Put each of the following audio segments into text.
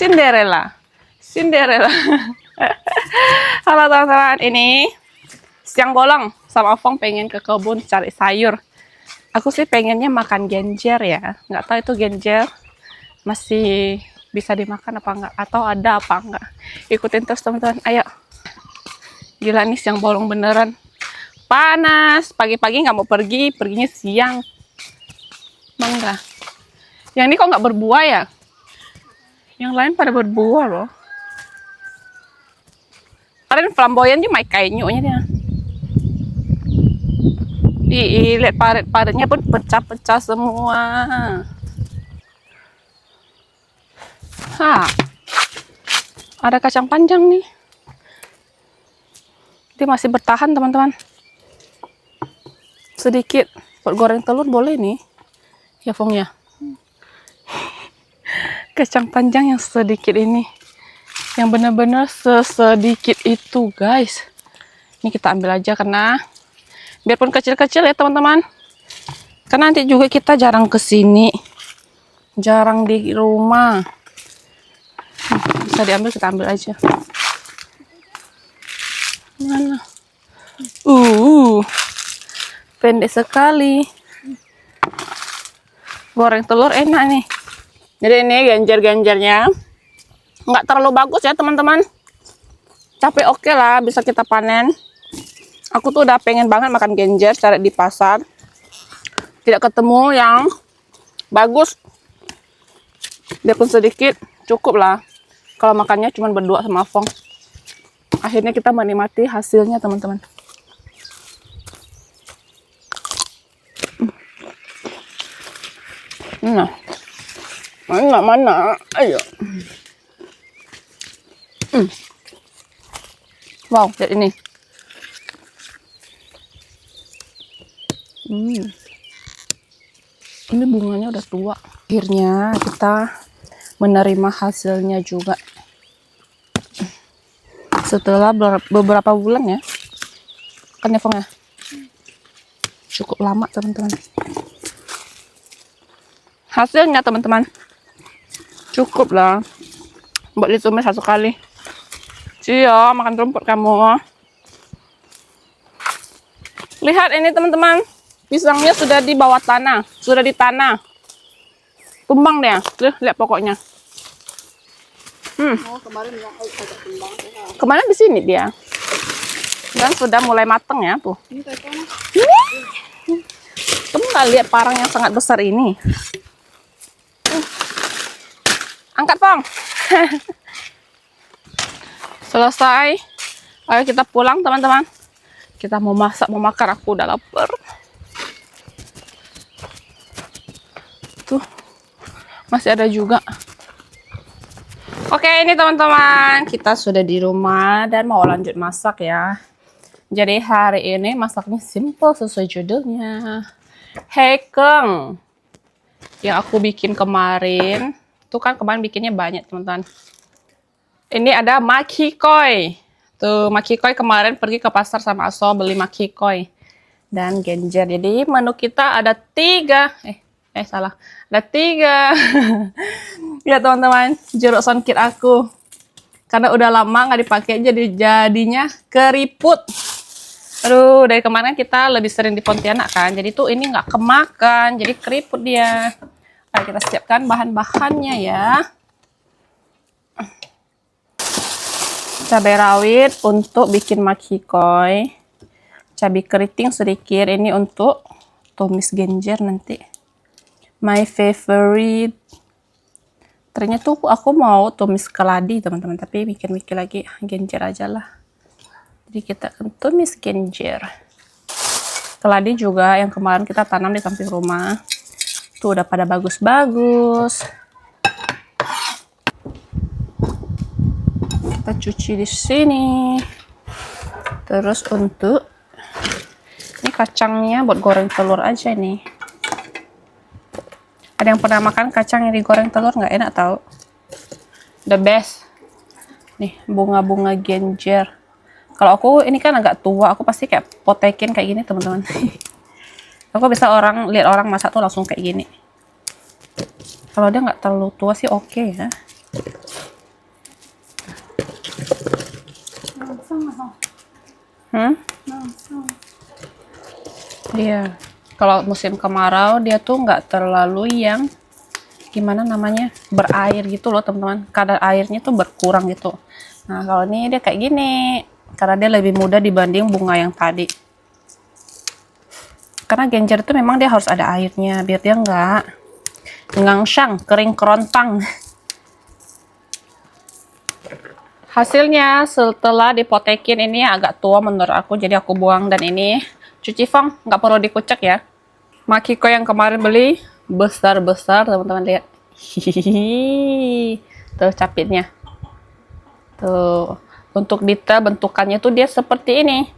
Cinderella. Cinderella. Halo teman-teman, ini siang bolong sama Fong pengen ke kebun cari sayur. Aku sih pengennya makan genjer ya. Nggak tahu itu genjer masih bisa dimakan apa enggak, atau ada apa enggak. Ikutin terus teman-teman, ayo. Gila nih siang bolong beneran. Panas, pagi-pagi nggak mau pergi, perginya siang. Mangga. Yang ini kok nggak berbuah ya? Yang lain pada berbuah loh. Kalian flamboyan dia main kayaknya dia. Lihat paretnya pun pecah-pecah semua. Ada kacang panjang nih. Dia masih bertahan teman-teman. Sedikit buat goreng telur boleh nih. Ya Fong ya. Kacang panjang yang sedikit ini. Yang benar-benar sesedikit itu guys. Ini kita ambil aja karena biarpun kecil-kecil ya teman-teman. Karena nanti juga kita jarang kesini. Jarang di rumah. Bisa diambil, kita ambil aja. Mana? Pendek sekali. Goreng telur enak nih. Jadi ini genjer-genjernya nggak terlalu bagus ya teman-teman. Tapi oke lah, bisa kita panen. Aku tuh udah pengen banget makan genjer, cari di pasar. Tidak ketemu yang bagus. Biarpun sedikit, cukup lah. Kalau makannya cuma berdua sama Fong. Akhirnya kita menikmati hasilnya teman-teman. Nah, mana? Ayo. Wow, lihat ini. Ini bunganya udah tua. Akhirnya kita menerima hasilnya juga. Setelah beberapa bulan ya. Kan ya Fong ya? Cukup lama teman-teman. Hasilnya teman-teman. Cukup lah. Buat ditumis satu kali. Cio, makan rumput kamu. Lihat ini teman-teman. Pisangnya sudah di bawah tanah. Sudah di tanah. Tumbang deh. Lihat pokoknya. Kemarin di sini dia. Dan sudah mulai mateng ya tuh. Kamu nggak lihat parang yang sangat besar ini? Angkat Fong. Selesai. Ayo kita pulang teman-teman. Kita mau masak, mau makan. Aku udah lapar. Tuh. Masih ada juga. Oke ini teman-teman. Kita sudah di rumah dan mau lanjut masak ya. Jadi hari ini masaknya simple sesuai judulnya. Hekeng. Yang aku bikin kemarin. Tuh kan kemarin bikinnya banyak teman-teman. Ini ada makikoi. Tuh makikoi kemarin pergi ke pasar sama Aso beli makikoi dan genjer. Jadi menu kita ada 3. Salah. Ada 3. Ya teman-teman, jeruk songkit aku. Karena udah lama nggak dipakai jadinya keriput. Aduh, dari kemarin kita lebih sering di Pontianak kan. Jadi tuh ini nggak kemakan, jadi keriput dia. Ayo kita siapkan bahan-bahannya ya. Cabai rawit untuk bikin makikoi, cabai keriting sedikit, ini untuk tumis genjer nanti. My favorite. Ternyata tuh aku mau tumis keladi teman-teman, tapi mikir-mikir lagi genjer aja lah. Jadi kita akan tumis genjer. Keladi juga yang kemarin kita tanam di samping rumah. Tuh udah pada bagus-bagus. Kita cuci di sini. Terus untuk ini kacangnya buat goreng telur aja nih. Ada yang pernah makan kacang yang digoreng telur nggak enak tau? The best. Nih bunga-bunga genjer. Kalau aku ini kan agak tua, aku pasti kayak potekin kayak gini teman-teman. Aku bisa lihat orang masak tuh langsung kayak gini. Kalau dia nggak terlalu tua sih oke ya. Hmm? Iya. Kalau musim kemarau dia tuh nggak terlalu yang gimana namanya berair gitu loh teman-teman. Kadar airnya tuh berkurang gitu. Nah kalau ini dia kayak gini karena dia lebih mudah dibanding bunga yang tadi. Karena genjer itu memang dia harus ada airnya biar dia nggak ngangsang, kering kerontang. Hasilnya setelah dipotekin ini agak tua menurut aku, jadi aku buang. Dan ini cuci fong, nggak perlu dikucek ya. Makiko yang kemarin beli besar-besar, teman-teman lihat. Hihihi. Tuh capitnya. Tuh. Untuk detail bentukannya tuh dia seperti ini.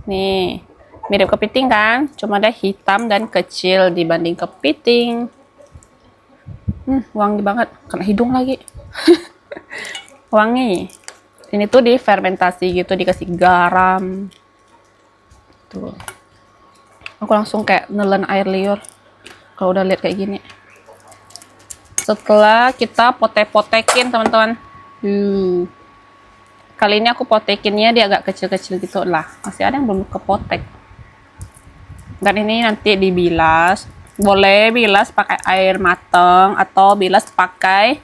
Nih, mirip kepiting kan? Cuma dia hitam dan kecil dibanding kepiting. Wangi banget, kena hidung lagi. Wangi. Ini tuh difermentasi gitu, dikasih garam. Tuh. Aku langsung kayak nelen air liur kalau udah lihat kayak gini. Setelah kita potek-potekin teman-teman. Kali ini aku potekinnya dia agak kecil-kecil gitu lah. Masih ada yang belum kepotek. Dan ini nanti dibilas. Boleh bilas pakai air mateng atau bilas pakai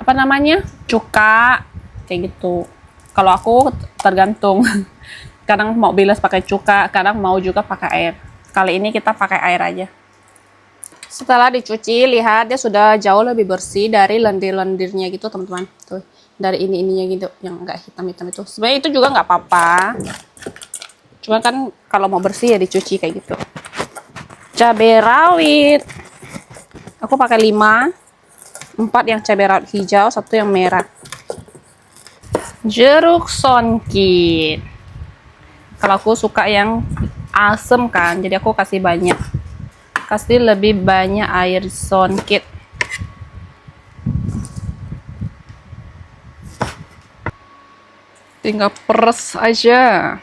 apa namanya? Cuka kayak gitu. Kalau aku tergantung. Kadang mau bilas pakai cuka, kadang mau juga pakai air. Kali ini kita pakai air aja. Setelah dicuci, lihat dia sudah jauh lebih bersih dari lendir-lendirnya gitu teman-teman. Tuh, dari ininya gitu, yang enggak hitam-hitam itu. Sebenarnya itu juga nggak apa-apa. Cuma kan kalau mau bersih ya dicuci kayak gitu. Cabai rawit. Aku pakai 5. 4 yang cabai rawit hijau, 1 yang merah. Jeruk songkit. Kalau aku suka yang asem kan, jadi aku kasih banyak. Kasih lebih banyak air songkit. Tinggal peres aja.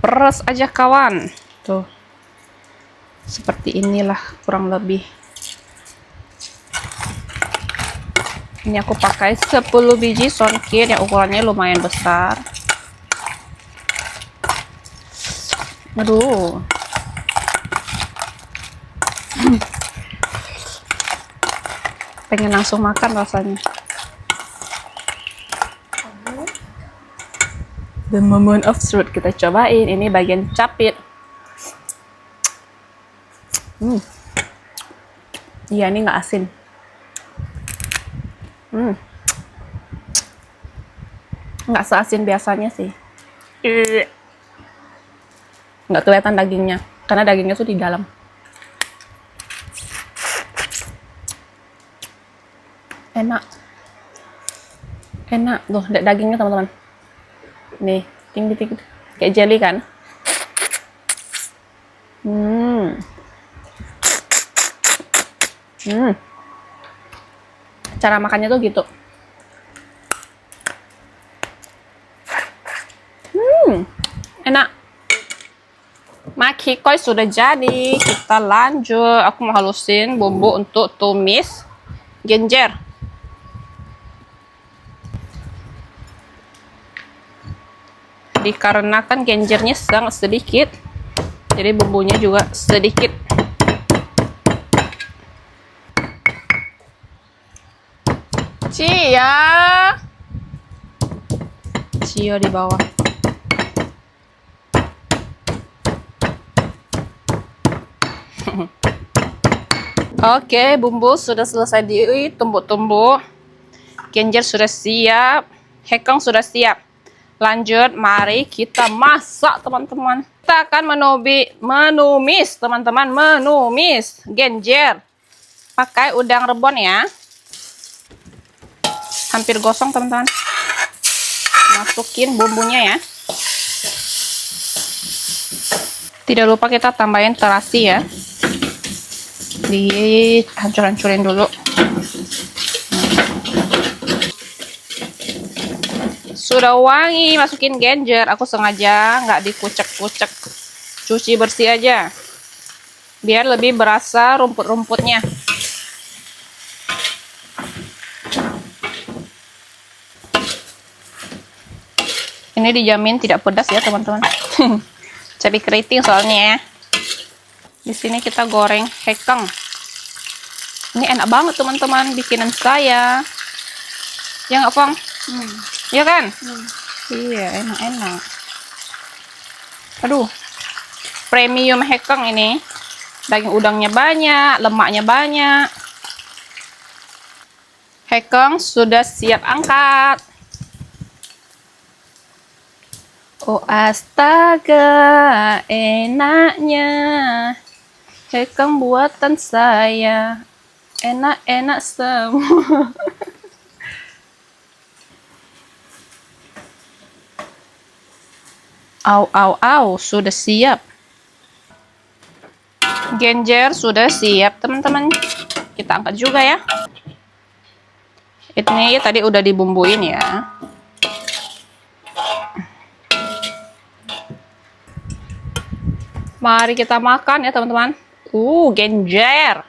Peres aja kawan. Tuh. Seperti inilah kurang lebih. Ini aku pakai 10 biji songkit yang ukurannya lumayan besar. Aduh. Pengen langsung makan rasanya. The moment of truth, kita cobain. Ini bagian capit. Iya, ini nggak asin. Nggak seasin biasanya sih. Nggak kelihatan dagingnya, karena dagingnya tuh di dalam. Enak. Enak tuh dagingnya teman-teman. Nih, tinggi-tinggi kayak jelly kan. Cara makannya tuh gitu. Enak. Makikoi sudah jadi. Kita lanjut. Aku mau halusin bumbu untuk tumis genjer. Dikarenakan genjernya sangat sedikit, jadi bumbunya juga sedikit. Cia di bawah. Oke, bumbu sudah selesai ditumbuk-tumbuk. Genjer sudah siap, hekeng sudah siap. Lanjut, mari kita masak teman-teman. Kita akan menumis teman-teman, menumis genjer pakai udang rebon ya. Hampir gosong teman-teman. Masukin bumbunya ya. Tidak lupa kita tambahin terasi ya. Dihancur-hancurin dulu. Sudah wangi, masukin genjer. Aku sengaja nggak dikucek-kucek, cuci bersih aja biar lebih berasa rumput-rumputnya. Ini dijamin tidak pedas ya teman-teman. Cabai keriting soalnya ya. Di sini kita goreng hekeng. Ini enak banget teman-teman bikinan saya. Ya nggak, Fong? Iya kan? Iya, enak-enak. Aduh, premium hekeng ini. Daging udangnya banyak, lemaknya banyak. Hekeng sudah siap angkat. Oh astaga, enaknya hekeng buatan saya. Enak-enak semua. Au, sudah siap. Genjer sudah siap, teman-teman. Kita angkat juga ya. Ini tadi udah dibumbuin ya. Mari kita makan ya, teman-teman. Genjer.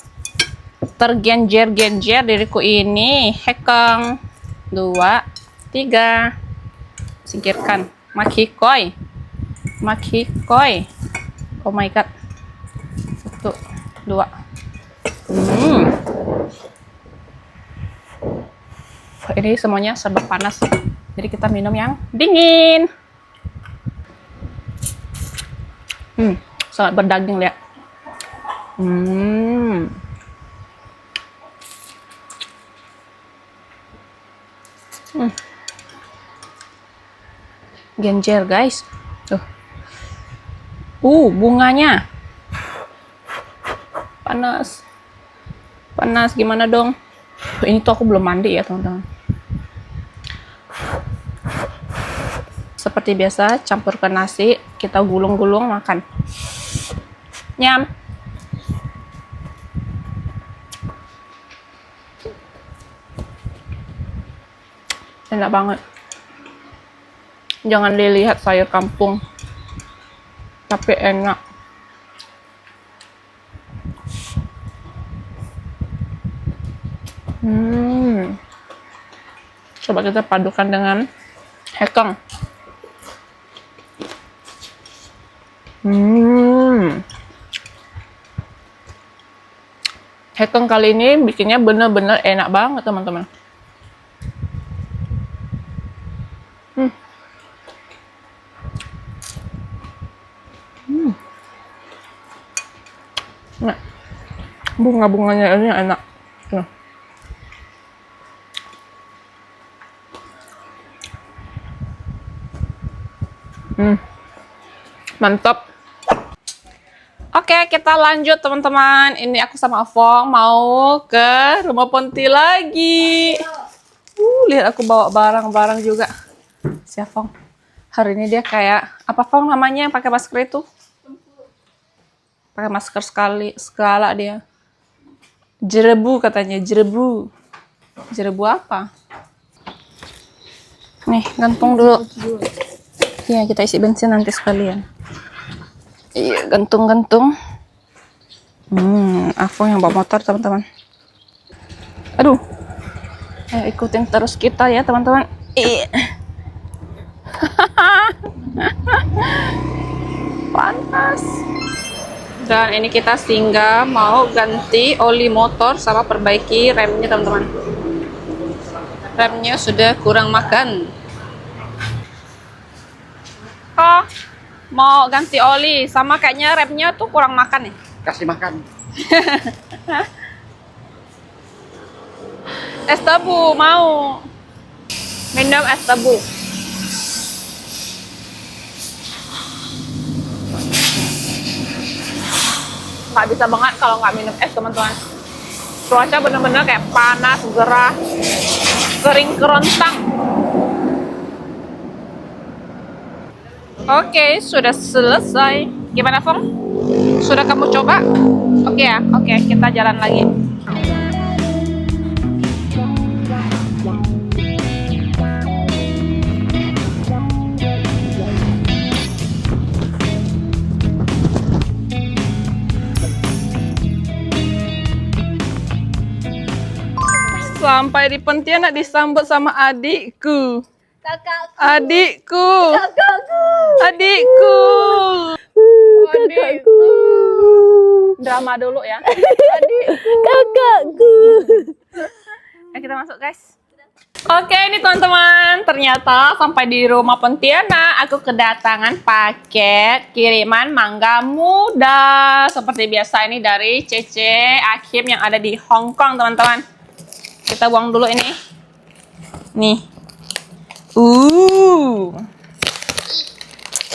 Tergenjer-genjer diriku ini. Hekeng. 2, 3. Singkirkan. Makikoi. Oh my god. 1, 2. Ini semuanya serba panas. Jadi kita minum yang dingin. Sangat berdaging, lihat. Genjer, guys. Bunganya. Panas gimana dong? Ini tuh aku belum mandi ya, teman-teman. Seperti biasa, campurkan nasi, kita gulung-gulung makan. Nyam. Enak banget. Jangan dilihat sayur kampung, tapi enak. Coba kita padukan dengan hekeng. Hekeng kali ini bikinnya bener-bener enak banget, teman-teman. Nah, bunga-bunganya ini enak. Nah. Mantap. Oke, kita lanjut teman-teman. Ini aku sama Fong mau ke rumah Ponti lagi. Lihat aku bawa barang-barang juga. Si Fong. Hari ini dia kayak apa, Fong, namanya yang pakai masker itu? Pakai masker segala dia. Jerebu katanya, jerebu. Jerebu apa? Nih, gantung dulu. Iya, kita isi bensin nanti sekalian. Iya, gantung-gantung. Afong yang bawa motor, teman-teman. Aduh. Ayo ikutin terus kita ya, teman-teman. Panas. Dan ini kita singgah mau ganti oli motor sama perbaiki remnya, teman-teman. Remnya sudah kurang makan. Oh, mau ganti oli sama kayaknya remnya tuh kurang makan nih. Kasih makan. Es tebu mau minum es tebu. Nggak bisa banget kalau nggak minum es, teman-teman. Cuaca bener-bener kayak panas, gerah, kering kerontang. Oke, sudah selesai. Gimana, Fong? Sudah kamu coba? Oke ya? Oke, kita jalan lagi. Sampai di Pontianak disambut sama adikku. Kakakku. Adikku. Kakakku. Adikku. Kakakku. Drama dulu ya. Adikku. Kakakku. Ayo kita masuk guys. Oke ini teman-teman, ternyata sampai di rumah Pontianak aku kedatangan paket kiriman mangga muda. Seperti biasa ini dari Cece Akim yang ada di Hong Kong teman-teman. Kita buang dulu ini. Nih.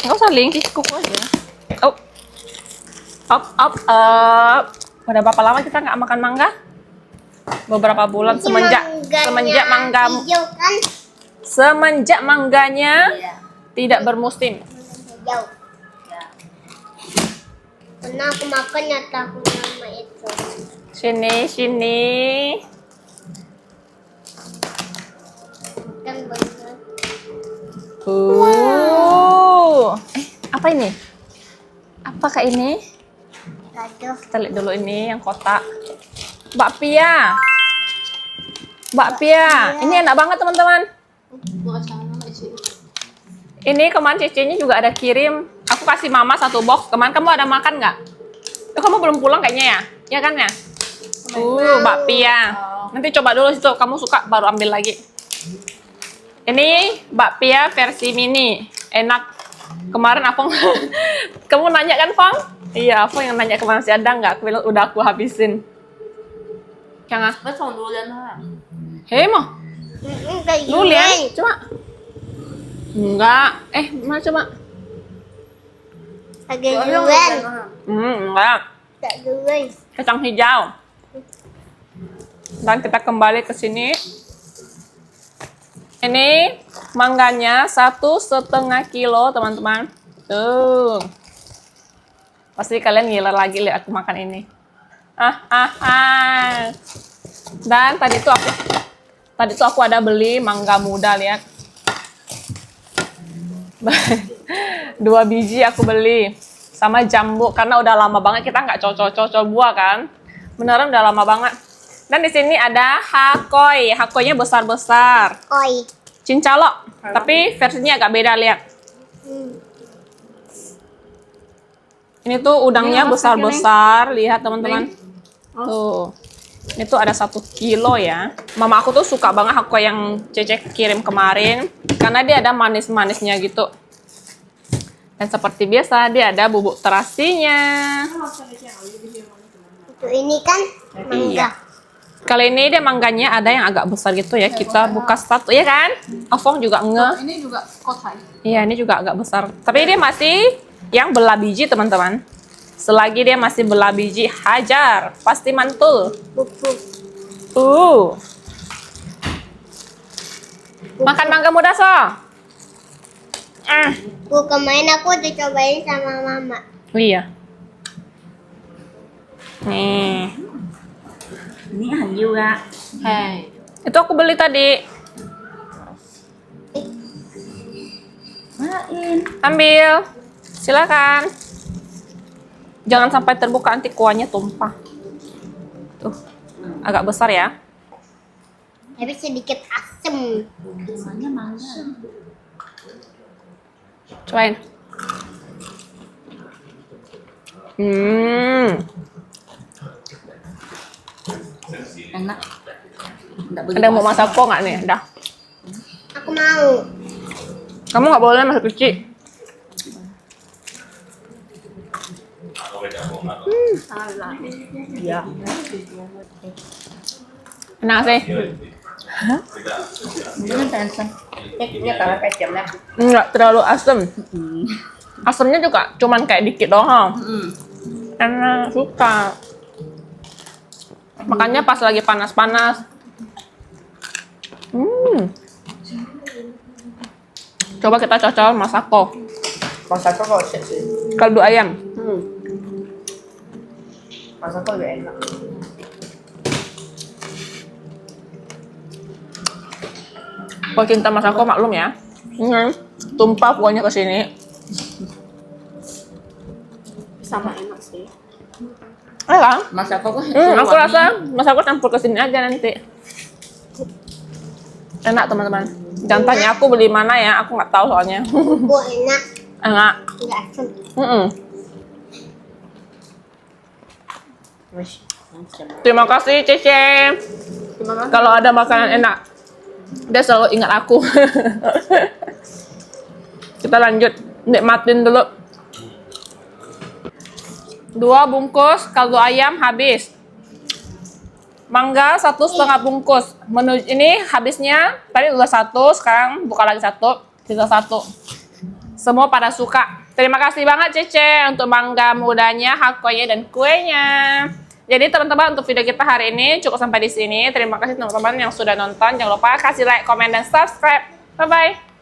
Nggak usah link, kuku aja. Oh. Up. Udah berapa lama kita nggak makan mangga? Beberapa bulan semenjak mangga hijau, kan? semenjak mangganya tidak bermusim. Hijau. Ya. Pernah aku makan ya tahu nama itu. Sini. Kan bener. Apa ini? Apakah ini? Aduh. Kita lihat dulu ini yang kotak. Bakpia. Ini enak banget teman-teman. Ini kemarin Cece-nya juga ada kirim. Aku kasih mama satu box. Kemarin kamu ada makan nggak? Kamu belum pulang kayaknya ya? Ya kan ya? Bakpia. Nanti coba dulu situ. Kamu suka baru ambil lagi. Ini bakpia versi mini. Enak. Kemarin Afong, kamu nanya kan Fong? Iya, Afong yang nanya kemarin masih ada nggak? Aku bilang udah aku habisin. Jangan. Hei mah. Lu lihat, coba. Enggak. Mana coba? Agak duluan. Enggak. Tak duluan. Kacang hijau. Dan kita kembali ke sini. Ini mangganya 1,5 kilo teman-teman. Tuh. Pasti kalian ngiler lagi lihat aku makan ini. Dan tadi tuh aku ada beli mangga muda, lihat. 2 biji aku beli sama jambu karena udah lama banget kita nggak cocok buah kan. Beneran udah lama banget. Dan di sini ada hakoi. Hakoinya besar-besar. Koi. Cincalok, tapi versinya agak beda, lihat. Ini tuh udangnya besar-besar, lihat teman-teman. Tuh. Ini tuh ada 1 kilo ya. Mama aku tuh suka banget hakoi yang Cece kirim kemarin karena dia ada manis-manisnya gitu. Dan seperti biasa dia ada bubuk terasinya. Itu ini kan mangga. Iya. Kali ini dia mangganya ada yang agak besar gitu ya. Kita buka satu, ya kan? Afong juga nge. Ini juga kotai. Iya, ini juga agak besar. Tapi dia masih yang belah biji, teman-teman. Selagi dia masih belah biji, hajar. Pasti mantul. Makan mangga muda, so. Kemarin aku udah cobain sama mama. Iya. Nih. Ini juga. Hei. Itu aku beli tadi. Main. Ambil. Silakan. Jangan sampai terbuka, nanti kuahnya tumpah. Tuh. Agak besar ya. Tapi sedikit asem. Rasanya mangga. Cobain. Enak. Ada yang mau masak kok nggak nih? Dah. Aku mau. Kamu nggak boleh masuk cuci. Salah. Iya. Enak sih. Mungkin tension. Dia kalau kecapnya. Nggak terlalu asem. Asemnya juga cuman kayak dikit doang. Enak, suka. Makanya pas lagi panas-panas. Coba kita cocok masako. Masako kok sih. Kaldu ayam. Masako juga enak. Kalau cinta masako maklum ya. Tumpah kuahnya ke sini. Sama enak sih. Kan? Masako kok. Aku rasa masako campur ke sini aja nanti. Enak teman-teman. Jangan tanya aku beli mana ya, aku nggak tahu soalnya. Gua enak. Enak. Nggak asam. Wish. Macam. Terima kasih Cece. Terima kasih. Kalau ada makanan enak, dia selalu ingat aku. Kita lanjut nikmatin dulu. 2 bungkus kaldu ayam habis. Mangga 1,5 bungkus. Menu ini habisnya tadi udah 1, sekarang buka lagi 1, sisa 1. Semua pada suka. Terima kasih banget Cece untuk mangga mudanya, hakonya dan kuenya. Jadi teman-teman, untuk video kita hari ini cukup sampai di sini. Terima kasih teman-teman yang sudah nonton. Jangan lupa kasih like, komen dan subscribe. Bye bye.